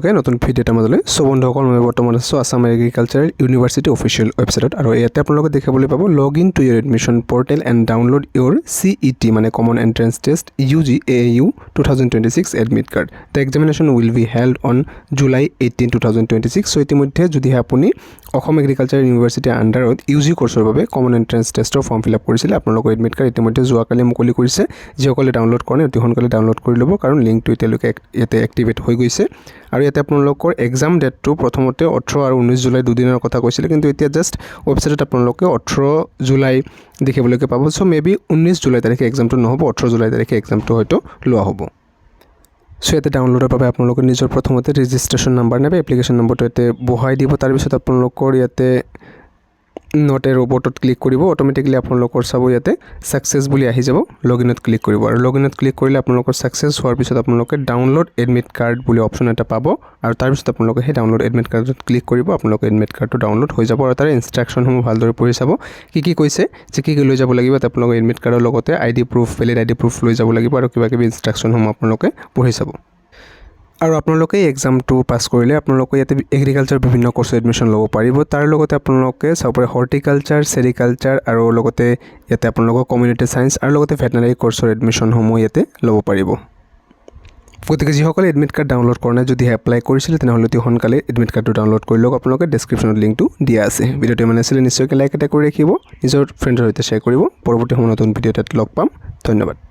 okay নতুন video এটা মাজলৈ সো বন্ধুসকল মই বৰ্তমান আছো আসাম এগ্ৰিকালচাৰেল ইউনিভাৰ্চিটি অফিচিয়েল ৱেবছাইটত আৰু ইয়াতে আপোনালোকে দেখিবলৈ পাব log in to your admission portal and download your CET মানে common entrance test UG AAU 2026 admit card the examination will be held on July 18 2026 so ইতিমধ্যে যদিহে আপুনি অসম এগ্ৰিকালচাৰেল ইউনিভাৰ্চিটিৰ আণ্ডাৰত UG কোৰ্ছৰ বাবে কমন এন্ট্ৰেন্স টেষ্টৰ ফৰ্ম ফিল আপ কৰিছিল আপোনালোকৰ এডমিট কাৰ্ড ইতিমধ্যে যোৱাকালি মুকলি কৰিছে যিসকলে ডাউনলোড কৰে অতি সোনকালে ডাউনলোড কৰি ল'ব কাৰণ লিংকটো এতিয়ালৈকে ইয়াতে এক্টিভেট হৈ গৈছে আৰু ইয়াতে আপোনালোকৰ এক্সাম ডেটটো প্ৰথমতে 18 আৰু 19 জুলাই দুদিনৰ কথা কৈছিল কিন্তু এতিয়া জাস্ট ৱেবছাইটত আপোনালোকে 18 জুলাই দেখিবলৈকে পাব সো মেবি 19 জুলাই তাৰিখে এক্সামটো নহব 18 জুলাই তাৰিখে এক্সামটো হয়তো লোৱা হ'ব সো ইয়াতে ডাউনলোডৰ বাবে আপোনালোকে নিজৰ প্ৰথমতে ৰেজিষ্ট্ৰেশ্যন নম্বৰ নেবে এপ্লিকেশ্যন নম্বৰটো ইয়াতে বহাই দিব তাৰ পিছত আপোনালোকৰ ইয়াতে নট এ ৰবটত ক্লিক কৰিব অটোমেটিকলি আপোনালোকৰ চাব ইয়াতে সাকসেস বুলি আহি যাব লগইনত ক্লিক কৰিব আৰু লগইনত ক্লিক কৰিলে আপোনালোকৰ সাকসেস হোৱাৰ পিছত আপোনালোকে ডাউনলোড এডমিট কাৰ্ড বুলি অপচন এটা পাব আৰু তাৰ পিছত আপোনালোকে সেই ডাউনলোড এডমিট কাৰ্ডত ক্লিক কৰিব আপোনালোকৰ এডমিট কাৰ্ডটো ডাউনলোড হৈ যাব আৰু তাৰ ইনষ্ট্ৰাকচনসমূহ ভালদৰে পঢ়ি চাব কি কৈছে যে কি লৈ যাব লাগিব আপোনালোকৰ এডমিট কাৰ্ডৰ লগতে ID proof valid ID proof লৈ যাব লাগিব আৰু কিবা কিবি ইনষ্ট্ৰাকচনসমূহ আপোনালোকে পঢ়ি চাব আৰু আপোনালোকে এক্সামটো পাস কৰিলে আপোনালোকে ইয়াতে এগ্ৰিকালচাৰ বিভিন্ন কোৰ্ছ এডমিশ্যন ল'ব পাৰিব তাৰ লগতে আপোনালোকে চাপৰে হৰ্টিকালচাৰ সেৰিকালচাৰ আৰু লগতে ইয়াতে আপোনালোকৰ কমিউনিটি সায়েন্স আৰু লগতে ভেটেনাৰী কোৰ্ছৰ এডমিশ্যনসমূহ ইয়াতে ল'ব পাৰিব গতিকে যিসকলে এডমিট কাৰ্ড ডাউনলোড কৰা নাই যদি এপ্লাই কৰিছিল তেনেহ'লে অতি সোনকালে এডমিট কাৰ্ডটো ডাউনলোড কৰি লওক আপোনালোকে ডেছক্ৰিপশ্যনত লিংকটো দিয়া আছে ভিডিঅ'টো মানে আছিলে নিশ্চয়কৈ লাইক এটা কৰি ৰাখিব নিজৰ ফ্ৰেণ্ডৰ সৈতে শ্বেয়াৰ কৰিব পৰৱৰ্তী সময়ত নতুন ভিডিঅ' এটাত লগ পাম ধন্যবাদ